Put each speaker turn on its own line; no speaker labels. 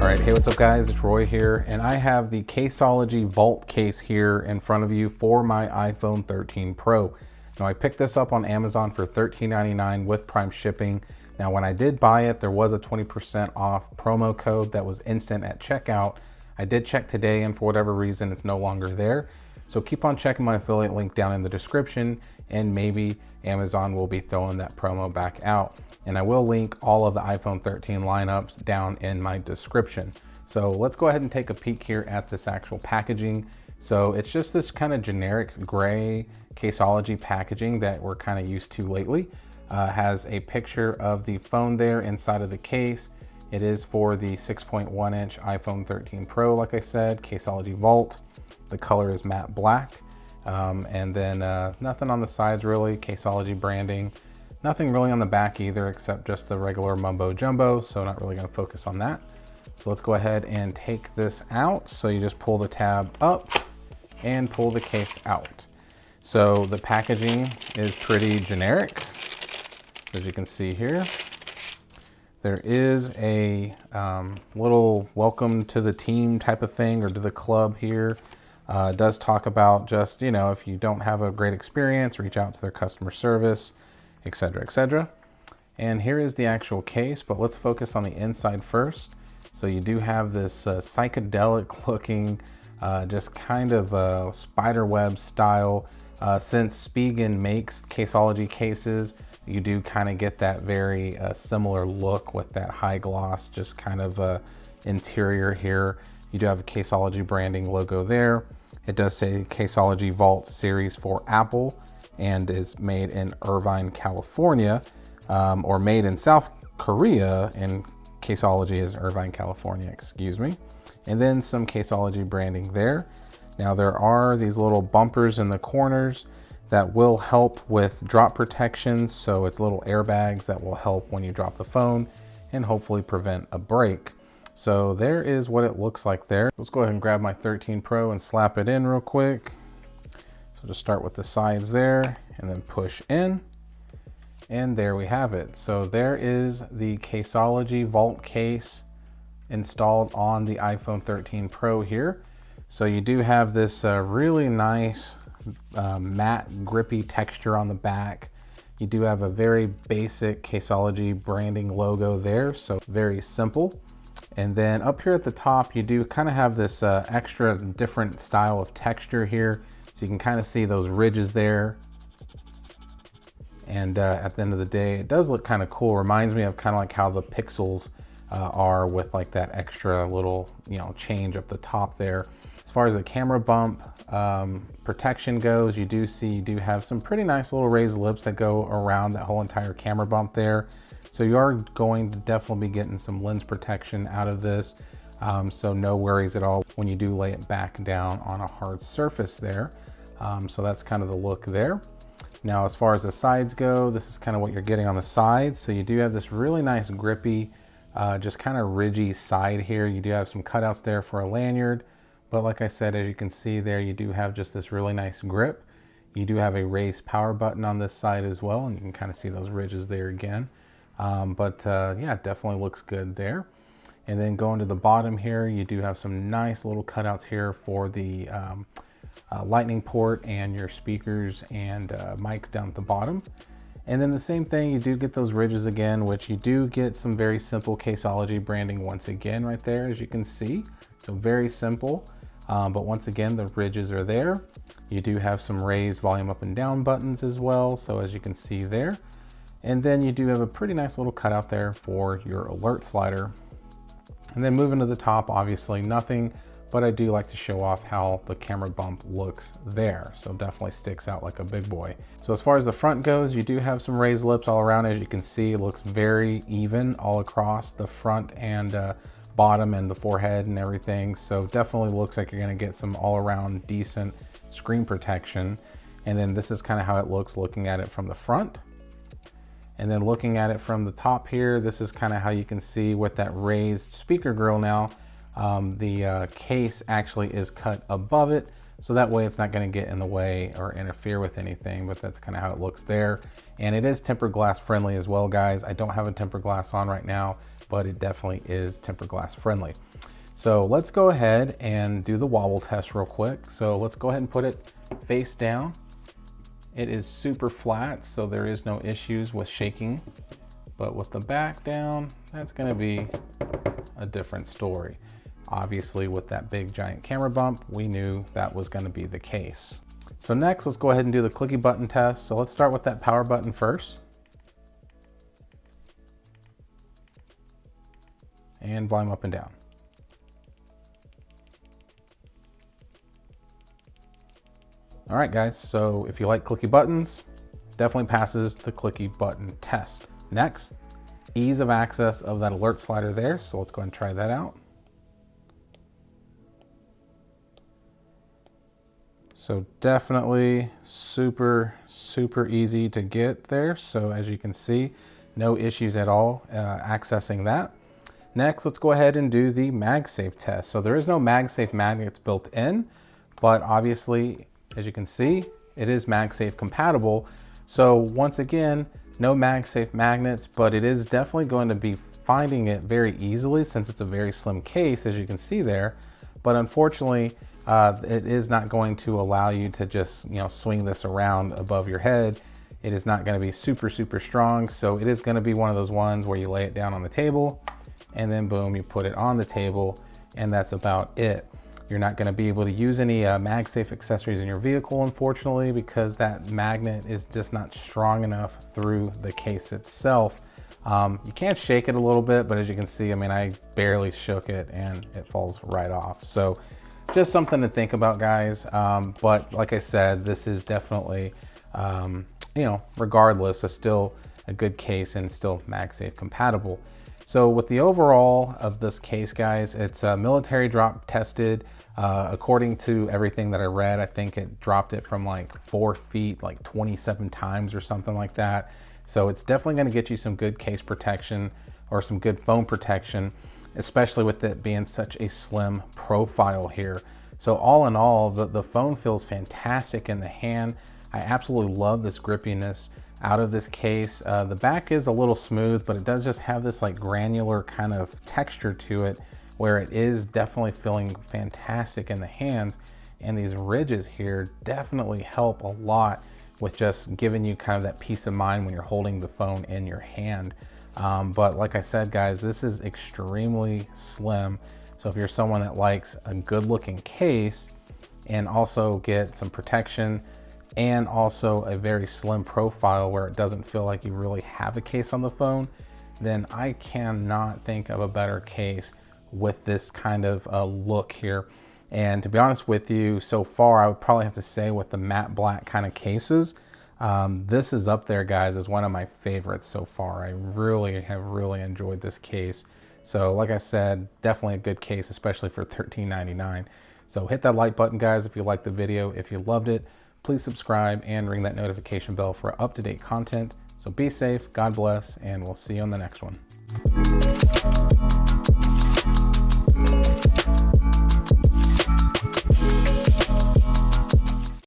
All right, hey, what's up guys? It's Roy here, and I have the Caseology Vault case here in front of you for my iPhone 13 Pro. Now I picked this up on Amazon for $13.99 with Prime shipping. Now when I did buy it, there was a 20% off promo code that was instant at checkout. I did check today, and for whatever reason, it's no longer there. So keep on checking my affiliate link down in the description, and maybe Amazon will be throwing that promo back out. And I will link all of the iPhone 13 lineups down in my description. So let's go ahead and take a peek here at this actual packaging. So it's just this kind of generic gray Caseology packaging that we're kind of used to lately. Has a picture of the phone there inside of the case. It is for the 6.1 inch iPhone 13 Pro, like I said, Caseology Vault. The color is matte black. And then nothing on the sides really, Caseology branding. Nothing really on the back either, except just the regular mumbo jumbo, so not really gonna focus on that. So let's go ahead and take this out. So you just pull the tab up and pull the case out. So the packaging is pretty generic, as you can see here. There is a little welcome to the team type of thing, or to the club here. It does talk about just, if you don't have a great experience, reach out to their customer service, etc., etc. And here is the actual case, but let's focus on the inside first. So you do have this psychedelic looking, just kind of spider web style. Since Spigen makes Caseology cases, you do kind of get that very similar look with that high gloss, just kind of interior here. You do have a Caseology branding logo there. It does say Caseology Vault Series for Apple, and is made in Irvine, California, or made in South Korea, and Caseology is Irvine, California, excuse me. And then some Caseology branding there. Now there are these little bumpers in the corners that will help with drop protection. So it's little airbags that will help when you drop the phone and hopefully prevent a break. So there is what it looks like there. Let's go ahead and grab my 13 Pro and slap it in real quick. So just start with the sides there and then push in, and there we have it. So there is the Caseology Vault case installed on the iPhone 13 Pro here. So you do have this really nice matte grippy texture on the back. You do have a very basic Caseology branding logo there, so very simple. And then up here at the top, you do kind of have this extra different style of texture here. So you can kind of see those ridges there. And at the end of the day, it does look kind of cool. Reminds me of kind of like how the Pixels are, with like that extra little, change up the top there. As far as the camera bump protection goes, you do have some pretty nice little raised lips that go around that whole entire camera bump there. So you are going to definitely be getting some lens protection out of this. So no worries at all when you do lay it back down on a hard surface there. So that's kind of the look there. Now, as far as the sides go, this is kind of what you're getting on the sides. So you do have this really nice grippy, just kind of ridgy side here. You do have some cutouts there for a lanyard. But like I said, as you can see there, you do have just this really nice grip. You do have a raised power button on this side as well, and you can kind of see those ridges there again. Yeah, it definitely looks good there. And then going to the bottom here, you do have some nice little cutouts here for the lightning port and your speakers and mics down at the bottom. And then the same thing, you do get those ridges again, which you do get some very simple Caseology branding once again right there, as you can see. So very simple, but once again, the ridges are there. You do have some raised volume up and down buttons as well, so as you can see there. And then you do have a pretty nice little cutout there for your alert slider. And then moving to the top, obviously nothing, but I do like to show off how the camera bump looks there. So definitely sticks out like a big boy. So as far as the front goes, you do have some raised lips all around. As you can see, it looks very even all across the front and bottom and the forehead and everything. So definitely looks like you're gonna get some all around decent screen protection. And then this is kind of how it looks looking at it from the front. And then looking at it from the top here, this is kind of how you can see with that raised speaker grill now. The case actually is cut above it, So that way it's not going to get in the way or interfere with anything, but that's kind of how it looks there. And it is tempered glass friendly as well, guys. I don't have a tempered glass on right now, but it definitely is tempered glass friendly. So let's go ahead and do the wobble test real quick. So let's go ahead and put it face down. It is super flat, so there is no issues with shaking. But with the back down, that's going to be a different story. Obviously, with that big giant camera bump, we knew that was going to be the case. So next, let's go ahead and do the clicky button test. So let's start with that power button first. And volume up and down. All right, guys, so if you like clicky buttons, definitely passes the clicky button test. Next, ease of access of that alert slider there. So let's go ahead and try that out. So definitely super easy to get there. So as you can see, no issues at all accessing that. Next, let's go ahead and do the MagSafe test. So there is no MagSafe magnets built in, but obviously, as you can see, it is MagSafe compatible. So once again, no MagSafe magnets, but it is definitely going to be finding it very easily since it's a very slim case, as you can see there. But unfortunately, it is not going to allow you to just, swing this around above your head. It is not going to be super strong. So it is going to be one of those ones where you lay it down on the table and then boom, you put it on the table, and that's about it. You're not going to be able to use any MagSafe accessories in your vehicle, unfortunately, because that magnet is just not strong enough through the case itself. You can shake it a little bit, but as you can see, I barely shook it and it falls right off. So just something to think about, guys. But like I said, this is definitely, regardless, is still a good case and still MagSafe compatible. So with the overall of this case, guys, it's military drop tested. According to everything that I read, I think it dropped it from like 4 feet, like 27 times or something like that. So it's definitely going to get you some good case protection or some good phone protection, especially with it being such a slim profile here. So all in all, the phone feels fantastic in the hand. I absolutely love this grippiness out of this case. The back is a little smooth, but it does just have this like granular kind of texture to it, where it is definitely feeling fantastic in the hands. And these ridges here definitely help a lot with just giving you kind of that peace of mind when you're holding the phone in your hand. But like I said, guys, this is extremely slim. So if you're someone that likes a good looking case and also get some protection and also a very slim profile where it doesn't feel like you really have a case on the phone, then I cannot think of a better case with this kind of look here. And to be honest with you, so far I would probably have to say with the matte black kind of cases, this is up there, guys, as one of my favorites so far. I really have enjoyed this case. So like I said, definitely a good case, especially for $13.99. So hit that like button, guys, if you liked the video. If you loved it, please subscribe and ring that notification bell for up-to-date content. So be safe, God bless, and we'll see you on the next one.